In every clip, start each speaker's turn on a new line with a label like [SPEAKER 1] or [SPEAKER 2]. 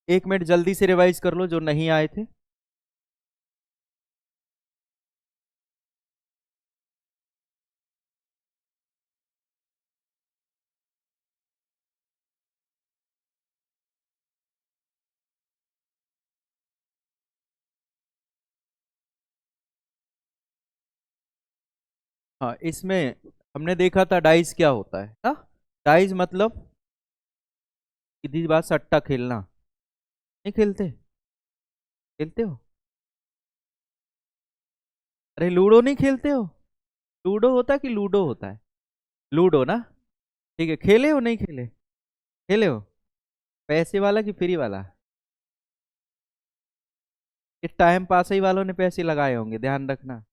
[SPEAKER 1] 1 minute जल्दी से revise कर लो जो नहीं आए थे। हाँ, इसमें हमने देखा था डाइस क्या होता है ना। डाइस मतलब सीधी बात, सट्टा खेलना। नहीं खेलते? खेलते हो? अरे लूडो नहीं खेलते हो? लूडो होता है कि लूडो होता है? लूडो ना। ठीक है, खेले हो नहीं खेले? खेले हो? पैसे वाला कि फ्री वाला? इस टाइम पास ही वालों ने पैसे लगाए होंगे, ध्यान रखना।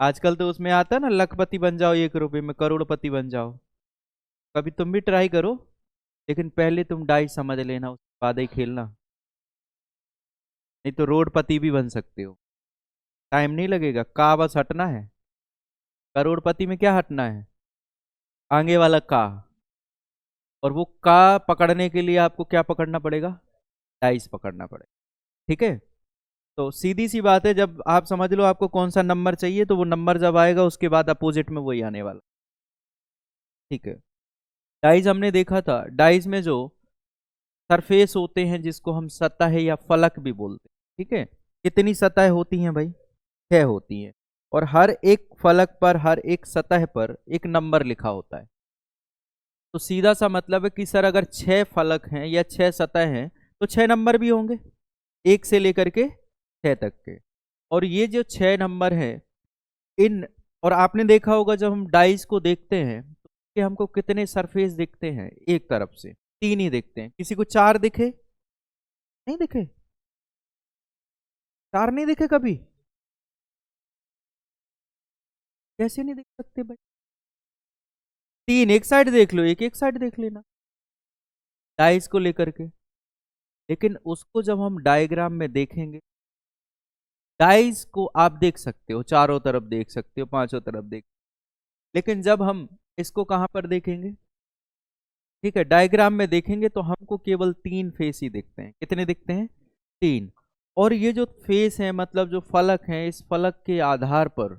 [SPEAKER 1] आजकल तो उसमें आता है ना, लखपति बन जाओ 1 रुपए में, करोड़पति बन जाओ। कभी तुम भी ट्राई करो, लेकिन पहले तुम डाइस समझ लेना, उसके बाद ही खेलना। नहीं तो रोडपति भी बन सकते हो। टाइम नहीं लगेगा, का बस हटना है। करोड़पति में क्या हटना है? आगे वाला का। और वो का पकड़ने के लिए आपको क्या पकड़ना पड़ेगा? डाइस पकड़ना पड़ेगा। ठीक है। तो सीधी सी बात है, जब आप समझ लो आपको कौन सा नंबर चाहिए, तो वो नंबर जब आएगा उसके बाद अपोजिट में वही आने वाला। ठीक है। डाइस हमने देखा था, डाइस में जो सरफेस होते हैं जिसको हम सतह या फलक भी बोलते हैं। ठीक है। कितनी सतह होती हैं भाई? 6 होती हैं। और हर एक फलक पर, हर एक सतह पर एक नंबर लिखा होता है। तो सीधा सा मतलब है कि सर अगर 6 फलक हैं या 6 सतह हैं तो 6 नंबर भी होंगे, 1 से लेकर के 6 तक के। और ये जो 6 नंबर हैं, इन, और आपने देखा होगा जब हम डाइस को देखते हैं तो कि हमको कितने सरफेस दिखते हैं एक तरफ से? 3 ही दिखते हैं। किसी को 4 दिखे? नहीं दिखे? 4 नहीं दिखे कभी? कैसे नहीं दिख सकते भाई? 3 एक साइड देख लो, एक एक साइड देख लेना डाइस को लेकर के। लेकिन उसको जब हम डायग्राम में देखेंगे, डाइस को आप देख सकते हो, चारों तरफ देख सकते हो, पांचों तरफ देख, लेकिन जब हम इसको कहां पर देखेंगे? ठीक है, डायग्राम में देखेंगे तो हमको केवल 3 फेस ही दिखते हैं। कितने दिखते हैं? 3। और ये जो फेस है, मतलब जो फलक है, इस फलक के आधार पर,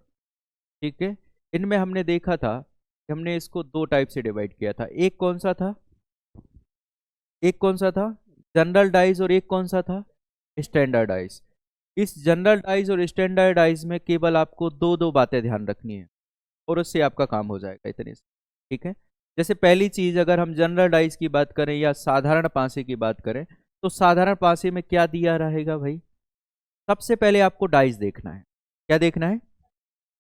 [SPEAKER 1] ठीक है, इनमें हमने देखा था कि हमने इसको 2 टाइप से डिवाइड किया था। एक कौन सा था? एक कौन सा था? General dyes. और एक कौन सा था? स्टैंडर्डाइज। इस जनरल डाइज और स्टैंडर्डाइज में केवल आपको दो दो बातें ध्यान रखनी है, और उससे आपका काम हो जाएगा इतने से। ठीक है। जैसे पहली चीज, अगर हम जनरल डाइज की बात करें या साधारण पासे की बात करें, तो साधारण पासे में क्या दिया रहेगा भाई? सबसे पहले आपको डाइज देखना है। क्या देखना है?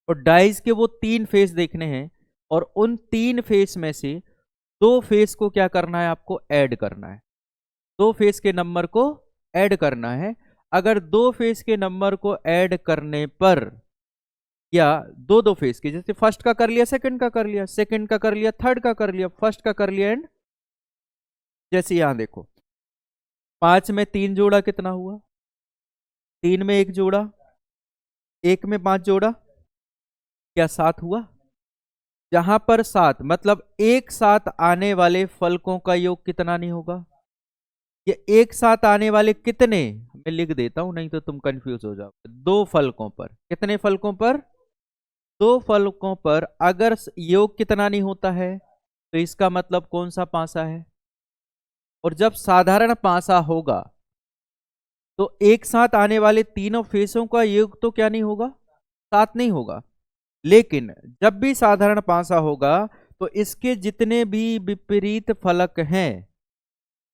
[SPEAKER 1] और डाइज के वो 3 फेस देखने हैं, और उन 3 फेस में से 2 फेस को क्या करना है? आपको ऐड करना है। 2 फेस के नंबर को ऐड करना है। अगर 2 फेस के नंबर को ऐड करने पर, या दो दो फेस के, जैसे फर्स्ट का कर लिया, सेकंड का कर लिया, सेकंड का कर लिया, थर्ड का कर लिया, फर्स्ट का कर लिया, एंड, जैसे यहां देखो, 5 में 3 जोड़ा कितना हुआ? 3 में 1 जोड़ा, 1 में 5 जोड़ा, क्या 7 हुआ? जहां पर 7 मतलब एक साथ आने वाले फलकों का योग कितना नहीं होगा? ये एक साथ आने वाले कितने, मैं लिख देता हूं नहीं तो तुम कंफ्यूज हो जाओगे। 2 फलकों पर, कितने फलकों पर? 2 फलकों पर अगर योग कितना नहीं होता है, तो इसका मतलब कौन सा पासा है? और जब साधारण पासा होगा तो एक साथ आने वाले तीनों फेसों का योग तो क्या नहीं होगा? 7 नहीं होगा। लेकिन जब भी साधारण पासा होगा तो इसके जितने भी विपरीत फलक हैं,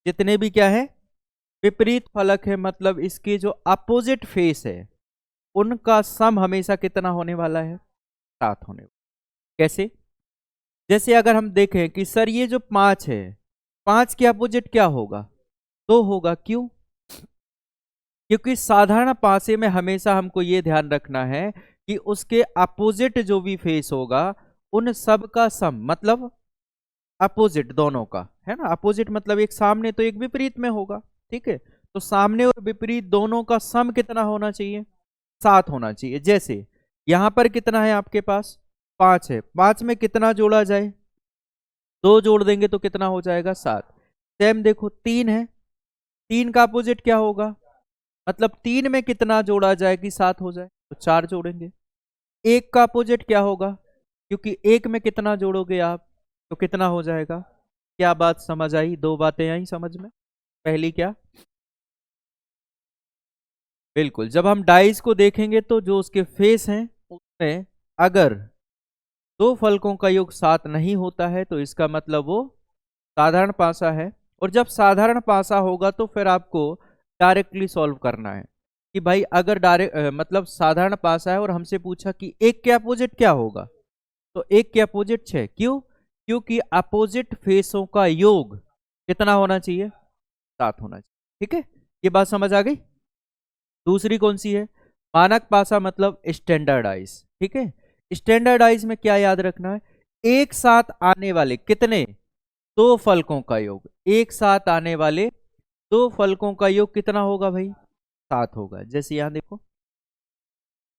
[SPEAKER 1] जितने भी क्या है? विपरीत फलक है, मतलब इसके जो अपोजिट फेस है, उनका सम हमेशा कितना होने वाला है? 7 होने वाला। कैसे? जैसे अगर हम देखें कि सर ये जो 5 है, 5 के अपोजिट क्या होगा? 2 होगा। क्यों? क्योंकि साधारण पासे में हमेशा हमको ये ध्यान रखना है कि उसके अपोजिट जो भी फेस होगा, उन सब का सम, मतलब अपोजिट दोनों का, है ना, अपोजिट मतलब एक सामने तो एक विपरीत में होगा। ठीक है। तो सामने और विपरीत दोनों का सम कितना होना चाहिए? 7 होना चाहिए। जैसे यहां पर कितना है आपके पास? 5 है। 5 में कितना जोड़ा जाए? 2 जोड़ देंगे तो कितना हो जाएगा? 7। सेम देखो, 3 है, 3 का अपोजिट क्या होगा? मतलब 3 में कितना जोड़ा जाए कि 7 हो जाए? तो 4 जोड़ेंगे। 1 का अपोजिट क्या होगा? क्योंकि 1 में कितना जोड़ोगे आप तो कितना हो जाएगा? क्या बात समझ आई? दो बातें आई समझ में। पहली क्या? बिल्कुल, जब हम डाइस को देखेंगे तो जो उसके फेस हैं उसमें अगर दो फलकों का योग 7 नहीं होता है तो इसका मतलब वो साधारण पासा है। और जब साधारण पासा होगा तो फिर आपको डायरेक्टली सॉल्व करना है कि भाई अगर डायरेक्ट मतलब साधारण पासा है और हमसे पूछा कि एक के अपोजिट क्या होगा, तो एक के अपोजिट 6। क्यों? क्योंकि अपोजिट फेसों का योग कितना होना चाहिए? 7 होना चाहिए। ठीक है, ये बात समझ आ गई। दूसरी कौन सी है? मानक पासा मतलब स्टैंडर्डाइज। ठीक है, स्टैंडर्डाइज में क्या याद रखना है? एक साथ आने वाले कितने दो फलकों का योग, एक साथ आने वाले दो फलकों का योग कितना होगा भाई? 7 होगा। जैसे यहां देखो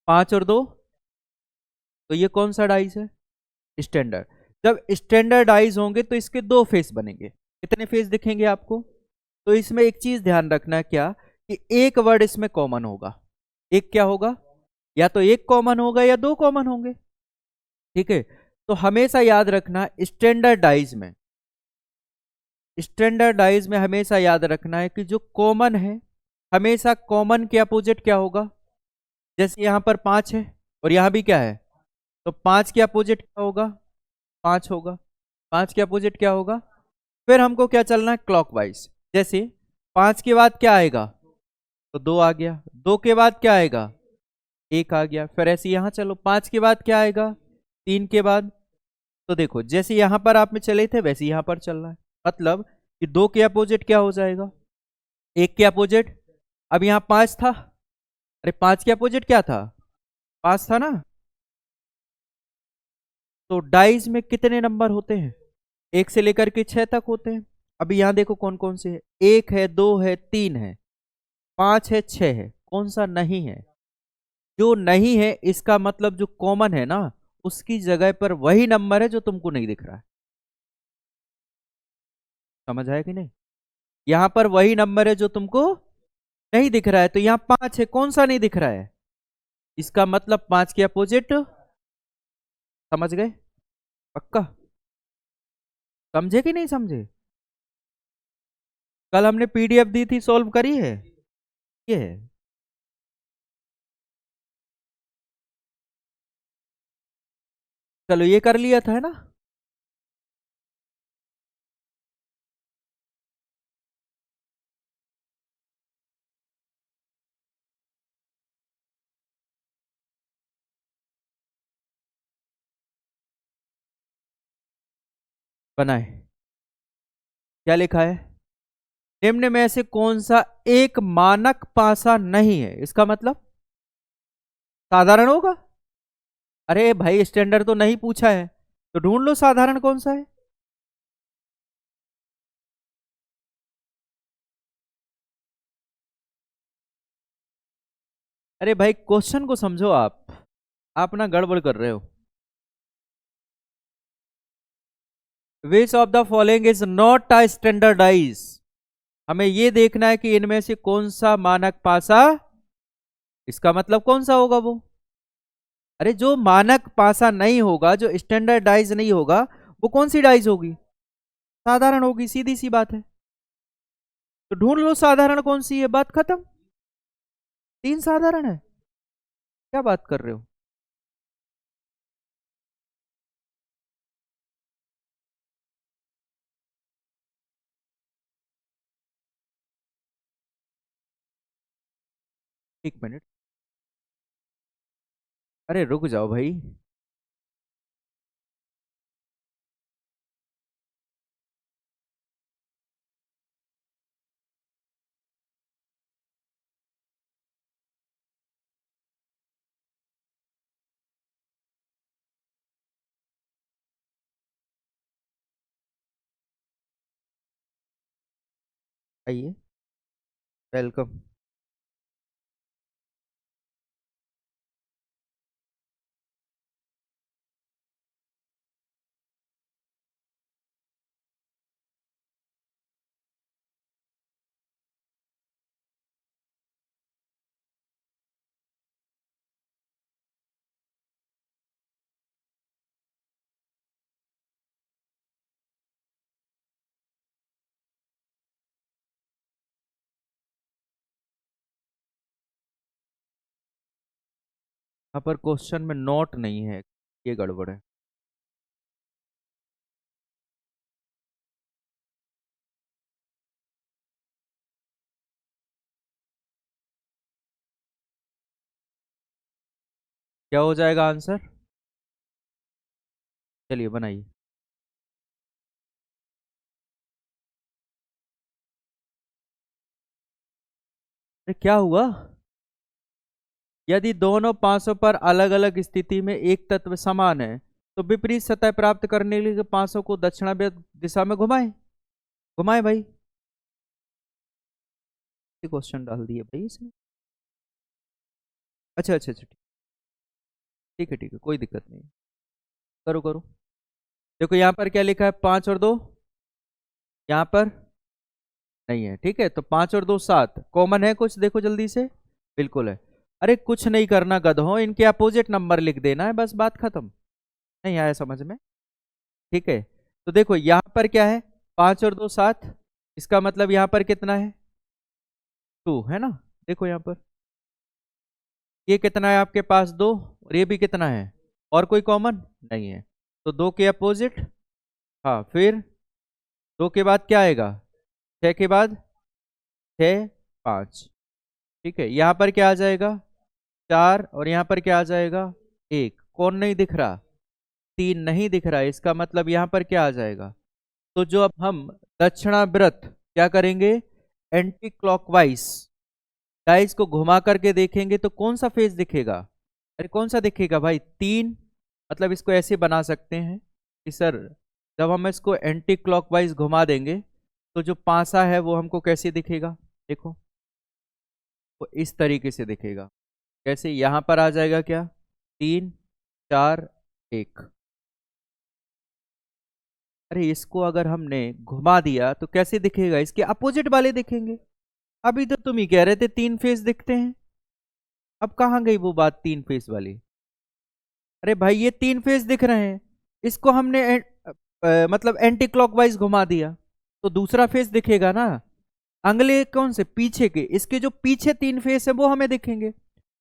[SPEAKER 1] 5 और 2, तो ये कौन सा डाइस है? स्टैंडर्ड। जब स्टैंडर्डाइज होंगे तो इसके दो फेस बनेंगे। कितने फेस दिखेंगे आपको? तो इसमें एक चीज ध्यान रखना है क्या, कि एक वर्ड इसमें कॉमन होगा। एक क्या होगा? या तो एक कॉमन होगा या दो कॉमन होंगे। ठीक है, तो हमेशा याद रखना स्टैंडर्डाइज में हमेशा याद रखना है कि जो कॉमन है हमेशा कॉमन के अपोजिट क्या होगा? जैसे यहां पर 5 है और यहां भी क्या है, तो 5 के अपोजिट क्या होगा? 5 होगा। 5 के अपोजिट क्या होगा? फिर हमको क्या चलना है? क्लॉकवाइज। जैसे 5 के बाद क्या आएगा? तो 2 आ गया। 2 के बाद क्या आएगा? 1 आ गया। फिर ऐसे यहां चलो, 5 के बाद क्या आएगा? 3 के बाद। तो देखो जैसे यहां पर आप में चले थे वैसे यहां पर चल रहा है। मतलब कि 2 के अपोजिट क्या हो जाएगा? 1 के अपोजिट। अब यहां 5 था, अरे 5 के अपोजिट क्या था? 5 था ना। तो डाइस में कितने नंबर होते हैं? 1 से लेकर के 6 तक होते हैं। अभी यहां देखो कौन कौन से है। 1 है, 2 है, 3 है, 5 है, 6 है। कौन सा नहीं है? जो नहीं है इसका मतलब जो कॉमन है ना उसकी जगह पर वही नंबर है जो तुमको नहीं दिख रहा है। समझ आया कि नहीं? यहां पर वही नंबर है जो तुमको नहीं दिख रहा है। तो यहां 5 है, कौन सा नहीं दिख रहा है? इसका मतलब 5 के अपोजिट। समझ गए? पक्का? समझे कि नहीं समझे? कल हमने पीडीएफ दी थी, सॉल्व करी है? ये है। चलो ये कर लिया था है ना। बनाए। क्या लिखा है? निम्न में से कौन सा एक मानक पासा नहीं है? इसका मतलब साधारण होगा। अरे भाई स्टैंडर्ड तो नहीं पूछा है, तो ढूंढ लो साधारण कौन सा है। अरे भाई क्वेश्चन को समझो आप ना गड़बड़ कर रहे हो। Which of the following is not a standardize. हमें ये देखना है कि इनमें से कौन सा मानक पासा, इसका मतलब कौन सा होगा वो? अरे जो मानक पासा नहीं होगा, जो स्टैंडर्डाइज नहीं होगा, वो कौन सी डाइज होगी? साधारण होगी, सीधी सी बात है। तो ढूंढ लो साधारण कौन सी है, बात खत्म। 3 साधारण है, क्या बात कर रहे हो? एक मिनट, अरे रुक जाओ भाई। आइए, वेलकम। यहाँ पर क्वेश्चन में नोट नहीं है, ये गड़बड़ है। क्या हो जाएगा आंसर? चलिए बनाइए। अरे क्या हुआ? यदि दोनों पांचों पर अलग अलग स्थिति में एक तत्व समान है तो विपरीत सतह प्राप्त करने के लिए पांचों को दक्षिणावर्त दिशा में घुमाएं। घुमाएं भाई। क्वेश्चन डाल दिए भाई इसने। अच्छा अच्छा अच्छा, ठीक है ठीक है, कोई दिक्कत नहीं। करो करो। देखो यहाँ पर क्या लिखा है, 5 और 2। यहाँ पर नहीं है, ठीक है, तो 5 और 2 7 कॉमन है कुछ, देखो जल्दी से। बिल्कुल है। अरे कुछ नहीं करना गधों, इनके अपोजिट नंबर लिख देना है, बस बात खत्म। नहीं आया समझ में? ठीक है। तो देखो यहाँ पर क्या है, 5 और 2 7। इसका मतलब यहाँ पर कितना है, 2 है ना। देखो यहाँ पर ये कितना है आपके पास, 2, और ये भी कितना है, और कोई कॉमन नहीं है, तो 2 के अपोजिट। हाँ, फिर 2 के बाद क्या आएगा, 6 के बाद 6 5। ठीक है, यहाँ पर क्या आ जाएगा, 4, और यहाँ पर क्या आ जाएगा, 1। कौन नहीं दिख रहा, 3 नहीं दिख रहा, इसका मतलब यहाँ पर क्या आ जाएगा। तो जो अब हम दक्षिणाव्रत क्या करेंगे, एंटी क्लॉकवाइज डाइस को घुमा करके देखेंगे तो कौन सा फेज दिखेगा। अरे कौन सा दिखेगा भाई, 3। मतलब इसको ऐसे बना सकते हैं कि सर जब हम इसको एंटी क्लॉकवाइज घुमा देंगे तो जो पासा है वो हमको कैसे दिखेगा, देखो वो इस तरीके से दिखेगा। कैसे, यहां पर आ जाएगा क्या, 3 4 1। अरे इसको अगर हमने घुमा दिया तो कैसे दिखेगा, इसके अपोजिट वाले दिखेंगे। अभी तो तुम ही कह रहे थे 3 फेस दिखते हैं, अब कहाँ गई वो बात 3 फेस वाली। अरे भाई ये 3 फेस दिख रहे हैं, इसको हमने मतलब एंटी क्लॉकवाइज घुमा दिया तो दूसरा फेस दिखेगा ना। अगले कौन से, पीछे के, इसके जो पीछे 3 फेस है वो हमें दिखेंगे।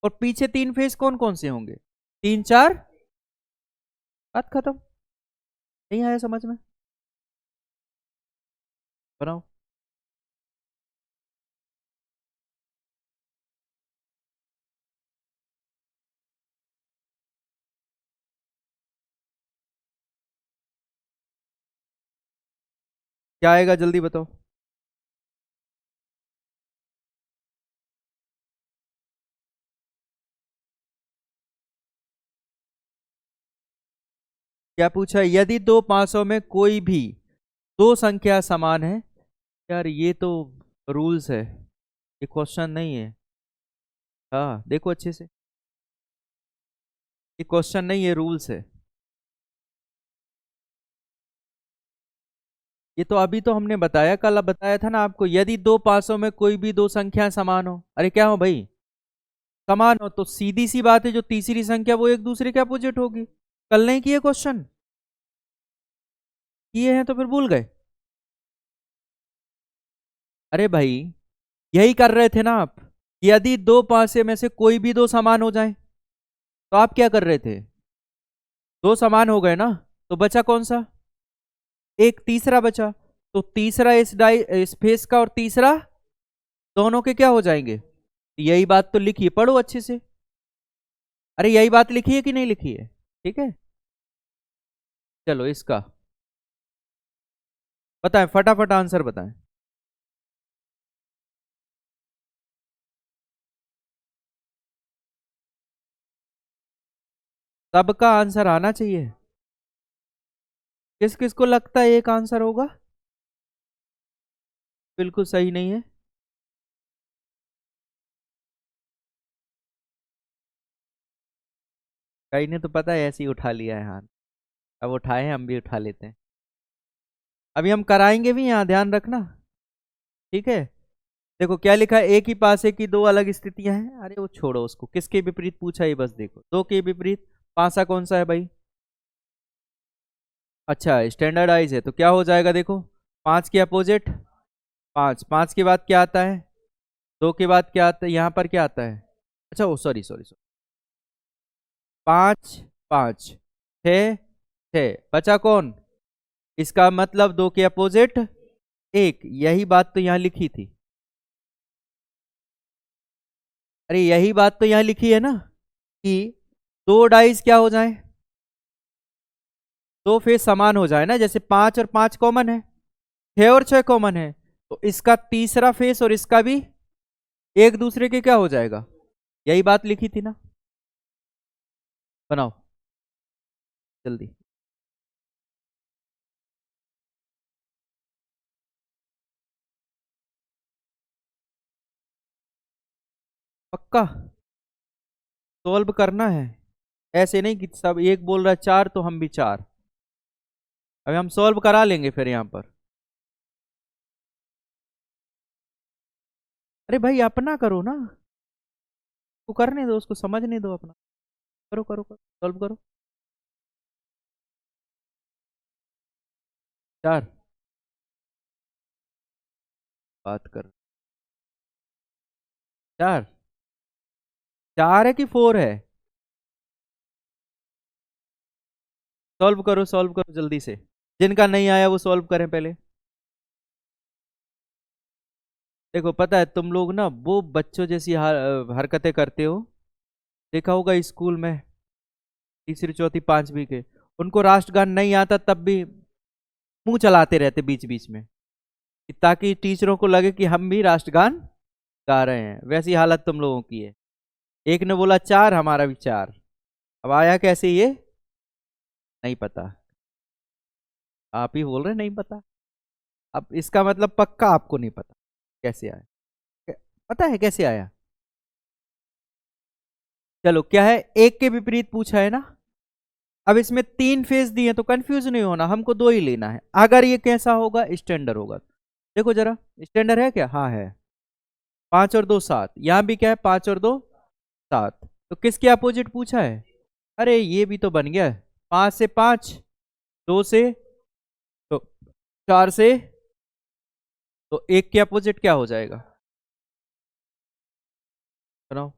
[SPEAKER 1] और पीछे 3 फेस कौन कौन से होंगे, 3 4। बात खत्म। नहीं आया समझ में? बनाओ। क्या आएगा जल्दी बताओ। क्या पूछा, यदि दो पांचों में कोई भी दो संख्या समान है। यार ये तो रूल्स है, ये क्वेश्चन नहीं है। हाँ देखो अच्छे से, ये क्वेश्चन नहीं है, रूल्स है। ये तो अभी तो हमने बताया, कल बताया था ना आपको, यदि दो पासों में कोई भी दो संख्या समान हो। अरे क्या हो भाई, समान हो तो सीधी सी बात है जो तीसरी संख्या वो एक दूसरे के अपोजिट होगी। कल नहीं किए क्वेश्चन, किए हैं तो फिर भूल गए। अरे भाई यही कर रहे थे ना आप, यदि दो पासे में से कोई भी दो समान हो जाए तो आप क्या कर रहे थे, दो समान हो गए ना, तो बचा कौन सा, एक तीसरा बचा। तो तीसरा इस फेस का और तीसरा दोनों के क्या हो जाएंगे। यही बात तो लिखी है, पढ़ो अच्छे से। अरे यही बात लिखी है कि नहीं लिखी है, ठीक है। चलो इसका बताएं, फटाफट आंसर बताएं। सबका आंसर आना चाहिए। किस किस को लगता है एक आंसर होगा, बिल्कुल सही नहीं है। कई ने तो पता है ऐसे ही उठा लिया है हाथ, अब उठाए हैं हम भी उठा लेते हैं। अभी हम कराएंगे भी, यहाँ ध्यान रखना, ठीक है। देखो क्या लिखा है, एक ही पासे की दो अलग स्थितियां हैं। अरे वो छोड़ो उसको, किसके विपरीत पूछा है बस देखो, दो के विपरीत। पासा कौन सा है भाई, अच्छा स्टैंडर्डाइज है तो क्या हो जाएगा देखो, 5 के अपोजिट 5। 5 के बाद क्या आता है, 2 के बाद क्या आता है, यहाँ पर क्या आता है, अच्छा ओ सॉरी सॉरी सॉरी, 5 5 6 6, बचा कौन? इसका मतलब 2 के अपोजिट 1। यही बात तो यहां लिखी थी। अरे यही बात तो यहां लिखी है ना कि दो डाइस क्या हो जाए, दो फेस समान हो जाए ना। जैसे 5 और 5 कॉमन है, 6 और 6 कॉमन है, तो इसका तीसरा फेस और इसका भी एक दूसरे के क्या हो जाएगा। यही बात लिखी थी ना। बनाओ जल्दी। पक्का सॉल्व करना है, ऐसे नहीं कि सब एक बोल रहा है 4 तो हम भी 4। अभी हम सॉल्व करा लेंगे फिर यहां पर। अरे भाई अपना करो ना, उसको करने दो, उसको समझने दो अपना। करो करो करो, सॉल्व करो। 4 बात कर, 4 4 है कि 4 है? सॉल्व करो जल्दी से। जिनका नहीं आया वो सॉल्व करें पहले। देखो पता है तुम लोग ना वो बच्चों जैसी हरकतें करते हो। देखा होगा स्कूल में तीसरी चौथी पांचवी के, उनको राष्ट्रगान नहीं आता तब भी मुंह चलाते रहते बीच बीच में, ताकि टीचरों को लगे कि हम भी राष्ट्रगान गा रहे हैं। वैसी हालत तुम लोगों की है। एक ने बोला 4, हमारा भी 4। अब आया कैसे ये नहीं पता, आप ही बोल रहे नहीं पता। अब इसका मतलब पक्का आपको नहीं पता कैसे आया। पता है कैसे आया? चलो क्या है, एक के विपरीत पूछा है ना। अब इसमें 3 फेज दिए तो कंफ्यूज नहीं होना, हमको 2 ही लेना है। अगर ये कैसा होगा, स्टैंडर्ड होगा। देखो जरा, स्टैंडर्ड है क्या? हाँ है। 5 और 2 7, यहां भी क्या है? 5 और 2 7। तो किसके अपोजिट पूछा है? अरे ये भी तो बन गया। 5 से 5, 2 से, तो 4 से, तो एक के अपोजिट क्या हो जाएगा? बनाओ।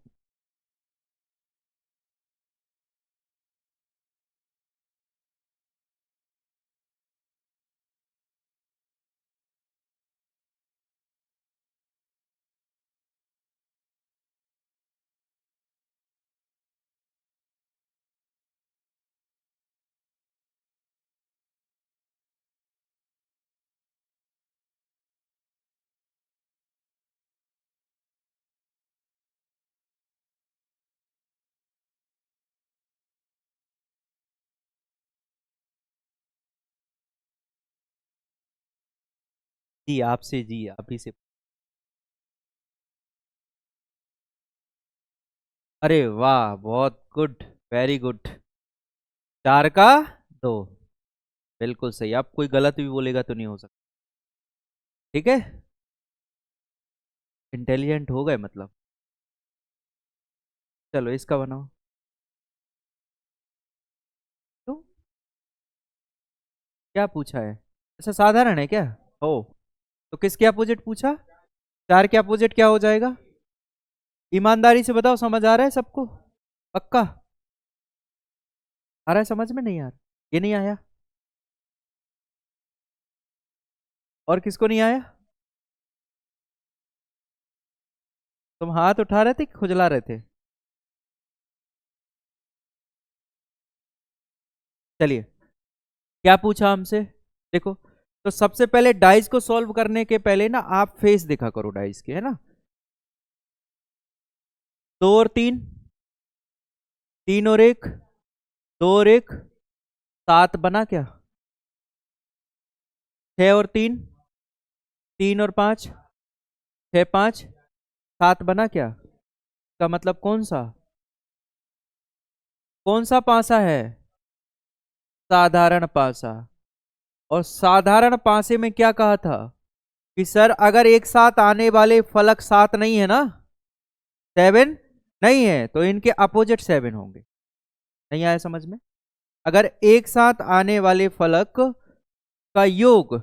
[SPEAKER 1] जी आपसे, जी आप ही से। अरे वाह, बहुत गुड, वेरी गुड। 4 का 2, बिल्कुल सही। अब कोई गलत भी बोलेगा तो नहीं हो सकता। ठीक है, इंटेलिजेंट हो गए मतलब। चलो इसका बनाओ। तो क्या पूछा है? अच्छा साधारण है क्या? हो, तो किसके अपोजिट पूछा? 4 के अपोजिट क्या हो जाएगा? ईमानदारी से बताओ, समझ आ रहा है सबको? पक्का आ रहा है समझ में? नहीं यार, ये नहीं आया? और किसको नहीं आया? तुम हाथ उठा रहे थे कि खुजला रहे थे? चलिए, क्या पूछा हमसे? देखो, तो सबसे पहले डाइस को सॉल्व करने के पहले ना आप फेस देखा करो डाइस के, है ना। 2 और 3, 3 और 1, 2 और 1, 7 बना क्या? 6 और 3, 3 और 5, 6 5, 7 बना क्या? का मतलब कौन सा? कौन सा पासा है? साधारण पासा। और साधारण पासे में क्या कहा था कि सर अगर एक साथ आने वाले फलक 7 नहीं है ना, 7 नहीं है, तो इनके अपोजिट 7 होंगे। नहीं आया समझ में? अगर एक साथ आने वाले फलक का योग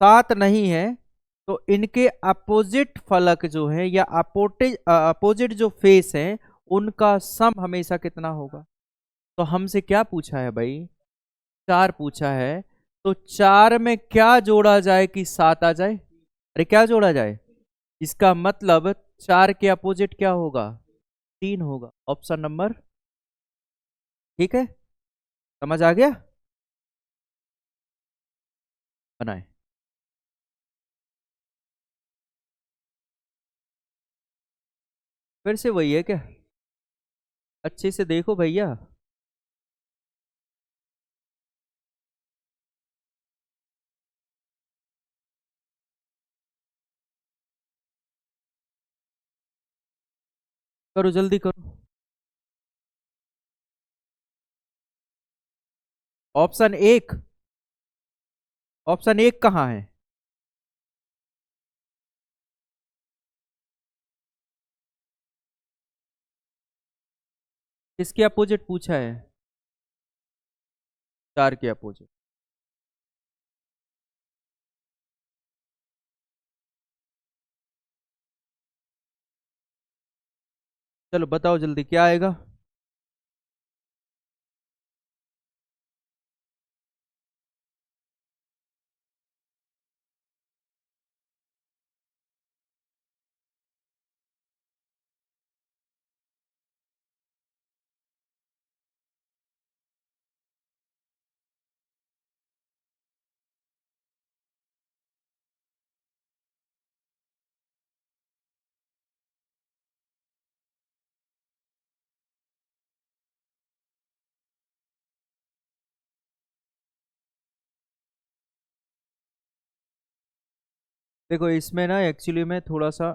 [SPEAKER 1] 7 नहीं है, तो इनके अपोजिट फलक जो है या अपोजिट जो फेस है, उनका सम हमेशा कितना होगा? तो हमसे क्या पूछा है भाई? 4 पूछा है। तो 4 में क्या जोड़ा जाए कि 7 आ जाए? अरे क्या जोड़ा जाए? इसका मतलब 4 के अपोजिट क्या होगा? 3 होगा। Option number. ठीक है, समझ आ गया? बनाए। फिर से वही है क्या? अच्छे से देखो भैया। करो जल्दी करो। ऑप्शन एक। ऑप्शन एक कहाँ है? किसके अपोजिट पूछा है? 4 के अपोजिट। चलो बताओ जल्दी क्या आएगा। देखो इसमें ना एक्चुअली में थोड़ा सा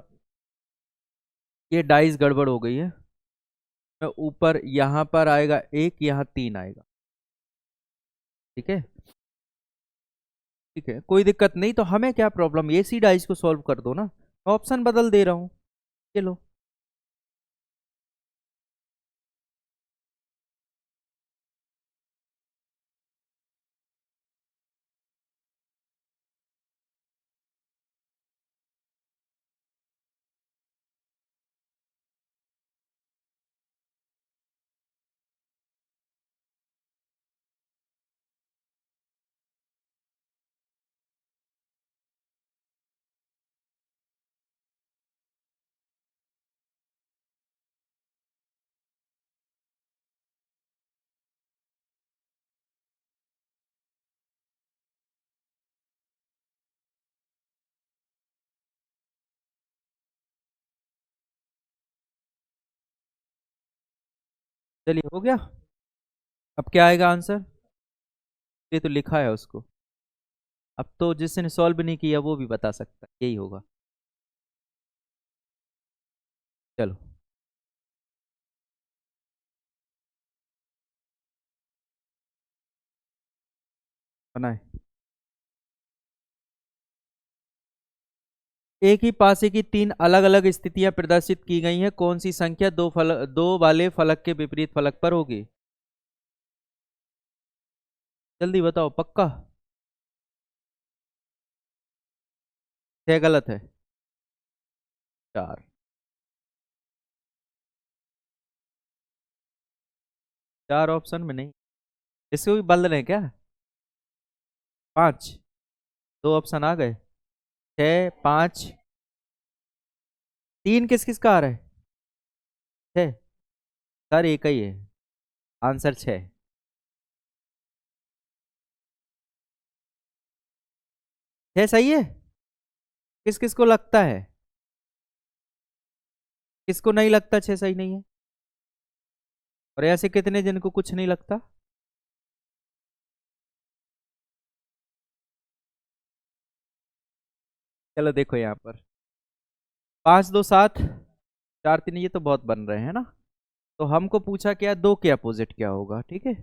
[SPEAKER 1] ये डाइस गड़बड़ हो गई है। मैं ऊपर यहाँ पर आएगा एक, यहाँ 3 आएगा। ठीक है। ठीक है, कोई दिक्कत नहीं। तो हमें क्या प्रॉब्लम, ये सी डाइस को सॉल्व कर दो ना। ऑप्शन बदल दे रहा हूँ। चलो। चलिए हो गया। अब क्या आएगा आंसर? ये तो लिखा है उसको। अब तो जिसने सॉल्व नहीं किया वो भी बता सकता है, यही होगा। चलो बनाए। एक ही पासे की 3 अलग अलग स्थितियां प्रदर्शित की गई हैं। कौन सी संख्या दो वाले फलक के विपरीत फलक पर होगी? जल्दी बताओ पक्का। 6 गलत है। 4। 4 ऑप्शन में नहीं। इसको भी बदल रहे हैं क्या? 5। 2 ऑप्शन आ गए। 6 5। 3 किस किस का आ रहा है? 6। सर एक ही है। आंसर 6। 6 सही है। किस किस को लगता है? किसको नहीं लगता 6 सही नहीं है? और ऐसे कितने जिनको कुछ नहीं लगता? चलो देखो यहाँ पर। 5 2 7। 4 3, ये तो बहुत बन रहे हैं ना। तो हमको पूछा क्या, 2 के अपोजिट क्या होगा? ठीक है।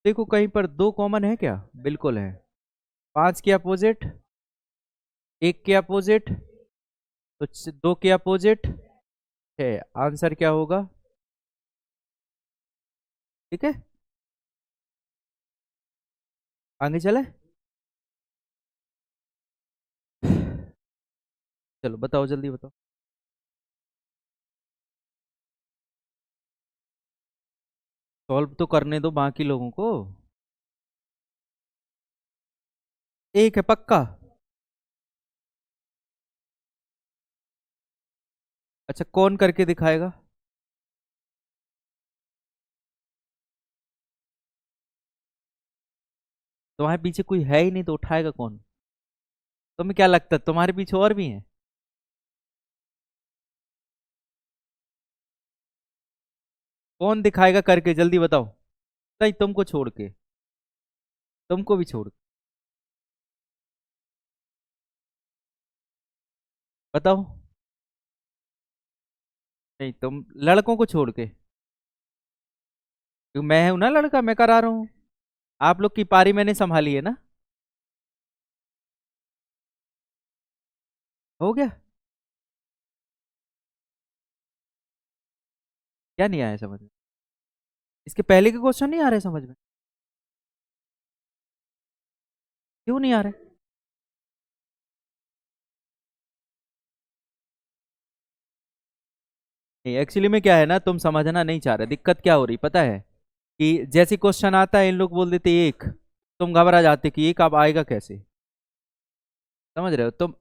[SPEAKER 1] देखो कहीं पर 2 कॉमन है क्या? बिल्कुल है। 5 के अपोजिट, 1 के अपोजिट, तो 2 के अपोजिट है। आंसर क्या होगा? ठीक है। आगे चले। चलो बताओ जल्दी बताओ। सॉल्व तो करने दो बाकी लोगों को। एक है पक्का? अच्छा, कौन करके दिखाएगा? तुम्हारे पीछे कोई है ही नहीं तो उठाएगा कौन? तुम्हें क्या लगता है तुम्हारे पीछे और भी हैं? कौन दिखाएगा करके, जल्दी बताओ। नहीं, तुमको छोड़ के। तुमको भी छोड़ के। बताओ। नहीं, तुम लड़कों को छोड़ के। क्यों, मैं हूं ना लड़का, मैं करा रहा हूँ। आप लोग की पारी मैंने संभाली है ना। हो गया। क्या नहीं आया समझ में? इसके पहले के क्वेश्चन नहीं आ रहे समझ में? क्यों नहीं आ रहे? नहीं, एक्चुअली में क्या है ना, तुम समझना नहीं चाह रहे। दिक्कत क्या हो रही पता है? कि जैसे क्वेश्चन आता है इन लोग बोल देते एक, तुम घबरा जाते कि एक अब आएगा कैसे। समझ रहे हो तुम?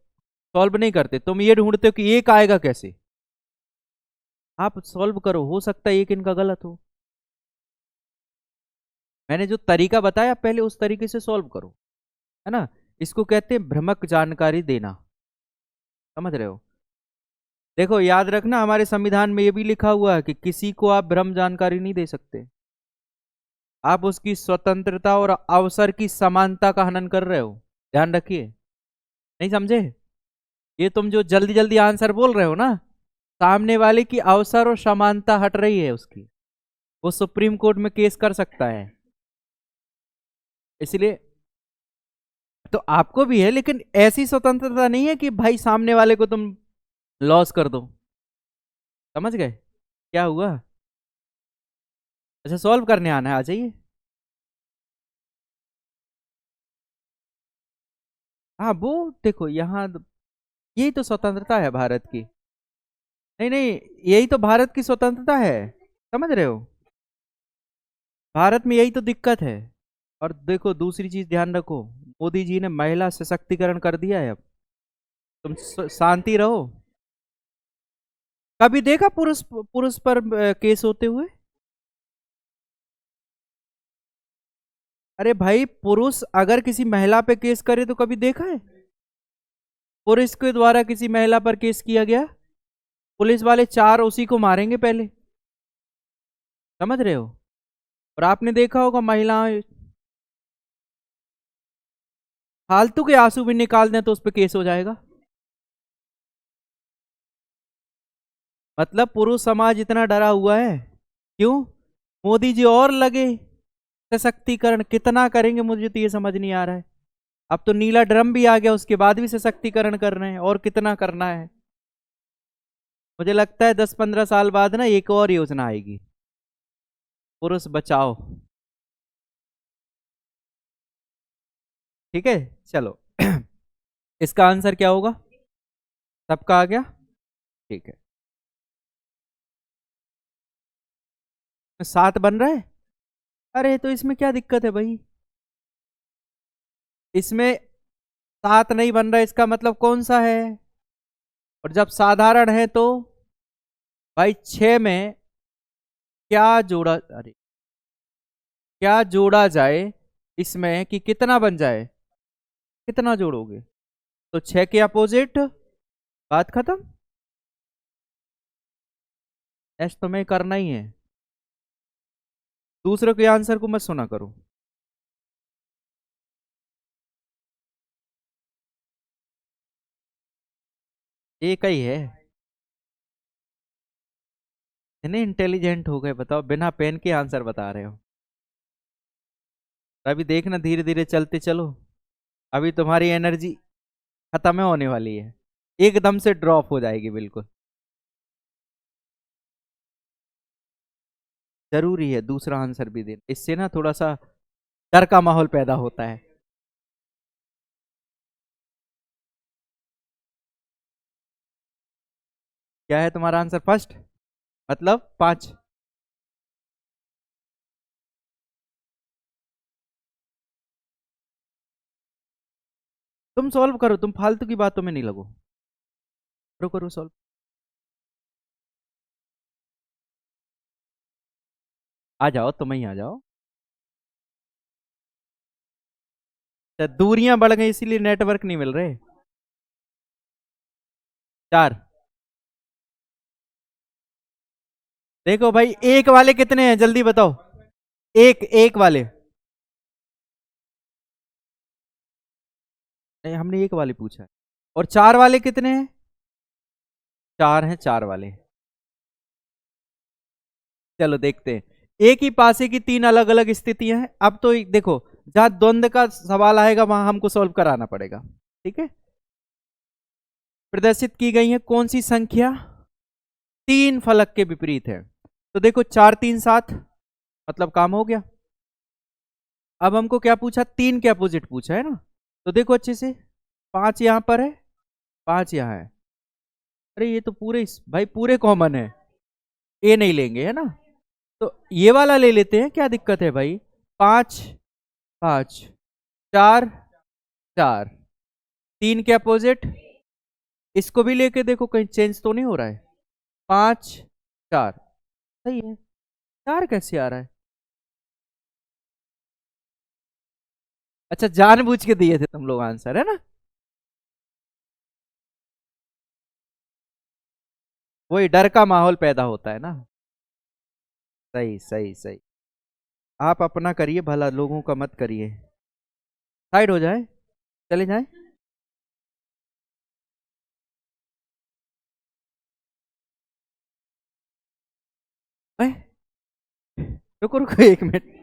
[SPEAKER 1] सॉल्व नहीं करते, तुम ये ढूंढते हो कि एक आएगा कैसे। आप सॉल्व करो, हो सकता है एक इनका गलत हो। मैंने जो तरीका बताया पहले उस तरीके से सॉल्व करो। है ना? इसको कहते हैं भ्रमक जानकारी देना। समझ रहे हो? देखो याद रखना, हमारे संविधान में ये भी लिखा हुआ है कि किसी को आप भ्रम जानकारी नहीं दे सकते। आप उसकी स्वतंत्रता और अवसर की समानता का हनन कर रहे हो। ध्यान रखिए। नहीं समझे? ये तुम जो जल्दी जल्दी आंसर बोल रहे हो ना, सामने वाले की अवसर और समानता हट रही है उसकी। वो सुप्रीम कोर्ट में केस कर सकता है। इसलिए तो आपको भी है, लेकिन ऐसी स्वतंत्रता नहीं है कि भाई सामने वाले को तुम लॉस कर दो। समझ गए क्या हुआ? अच्छा, सॉल्व करने आना है, आ जाइए। हाँ वो देखो यहाँ, यही तो स्वतंत्रता है भारत की। नहीं नहीं, यही तो भारत की स्वतंत्रता है। समझ रहे हो? भारत में यही तो दिक्कत है। और देखो दूसरी चीज ध्यान रखो, मोदी जी ने महिला सशक्तिकरण कर दिया है अब। तुम शांति रहो। कभी देखा पुरुष पुरुष पर केस होते हुए? अरे भाई, पुरुष अगर किसी महिला पे केस करे तो कभी देखा है पुरुष के द्वारा किसी महिला पर केस किया गया? पुलिस वाले चार उसी को मारेंगे पहले। समझ रहे हो? और आपने देखा होगा महिलाएं फालतू के आंसू भी निकाल दें तो उस पर केस हो जाएगा। मतलब पुरुष समाज इतना डरा हुआ है। क्यों? मोदी जी और लगे सशक्तिकरण कितना करेंगे, मुझे तो ये समझ नहीं आ रहा है। अब तो नीला ड्रम भी आ गया, उसके बाद भी सशक्तिकरण कर रहे हैं, और कितना करना है। मुझे लगता है 10-15 साल बाद ना एक और योजना आएगी, पुरुष बचाओ। ठीक है, चलो। इसका आंसर क्या होगा? सबका आ गया? ठीक है। 7 बन रहा है। अरे तो इसमें क्या दिक्कत है भाई? इसमें 7 नहीं बन रहा, इसका मतलब कौन सा है? और जब साधारण है तो भाई 6 में क्या जोड़ा, अरे क्या जोड़ा जाए इसमें कि कितना बन जाए? कितना जोड़ोगे? तो 6 के अपोजिट, बात खत्म। नेक्स्ट तुम्हें करना ही है। दूसरों के आंसर को मत सुना करो। एक ही है। इतने इंटेलिजेंट हो गए, बताओ बिना पेन के आंसर बता रहे हो। अभी देखना, धीरे धीरे चलते चलो। अभी तुम्हारी एनर्जी खत्म होने वाली है, एकदम से ड्रॉप हो जाएगी बिल्कुल। जरूरी है दूसरा आंसर भी देना, इससे ना थोड़ा सा डर का माहौल पैदा होता है। क्या है तुम्हारा आंसर? फर्स्ट मतलब 5? तुम सॉल्व करो, तुम फालतू की बातों में नहीं लगो। करो करो सॉल्व। आ जाओ, तुम ही आ जाओ। तो दूरियां बढ़ गई इसीलिए नेटवर्क नहीं मिल रहे। 4। देखो भाई, एक वाले कितने हैं जल्दी बताओ। एक एक वाले। नहीं, हमने एक वाले पूछा है। और 4 वाले कितने हैं? 4 हैं, 4 वाले। चलो देखते हैं। एक ही पासे की 3 अलग अलग स्थितियां हैं। अब तो देखो, जहां द्वंद्व का सवाल आएगा वहां हमको सॉल्व कराना पड़ेगा। ठीक है। प्रदर्शित की गई है कौन सी संख्या 3 फलक के विपरीत है? तो देखो, 4 3 7, मतलब काम हो गया। अब हमको क्या पूछा? 3 के अपोजिट पूछा है ना। तो देखो अच्छे से, 5 यहां पर है, 5 यहां है। अरे ये तो पूरे भाई पूरे कॉमन है। ए नहीं लेंगे है ना। तो ये वाला ले लेते हैं, क्या दिक्कत है भाई। 5 5, 4 4, 3 के अपोजिट। इसको भी लेके देखो कहीं चेंज तो नहीं हो रहा है। 5 4, सही है। 4 कैसे आ रहा है? अच्छा, जानबूझ के दिए थे तुम लोग आंसर, है ना। वही डर का माहौल पैदा होता है ना। सही सही सही। आप अपना करिए भला, लोगों का मत करिए। साइड हो जाए, चले जाए। ए, रुको रुको 1 मिनट।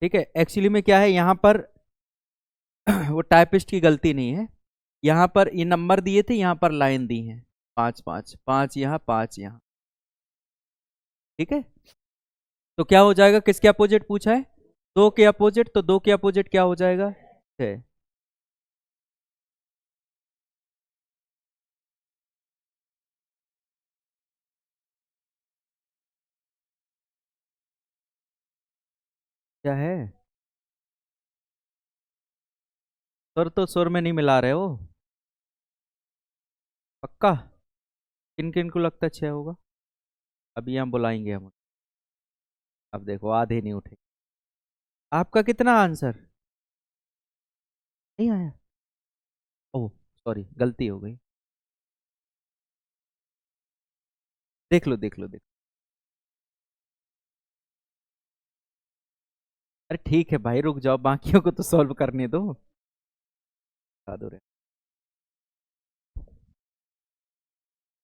[SPEAKER 1] ठीक है, एक्चुअली में क्या है यहाँ पर वो टाइपिस्ट की गलती नहीं है। यहाँ पर ये नंबर दिए थे, यहाँ पर लाइन दी है। 5 5 5 यहाँ, 5 यहाँ। ठीक है। तो क्या हो जाएगा, किसके अपोजिट पूछा है? 2 के अपोजिट, तो 2 के अपोजिट क्या हो जाएगा? 6। क्या है? सुर तो सुर में नहीं मिला रहे हो। पक्का? किन किन को लगता है 6 होगा? अभी हम बुलाएंगे हम। अब देखो आधे नहीं उठे। आपका कितना आंसर? नहीं आया? ओह, सॉरी, गलती हो गई। देख लो देख लो देख। अरे ठीक है भाई, रुक जाओ, बाकियों को तो सॉल्व करने दो। बता दो रे।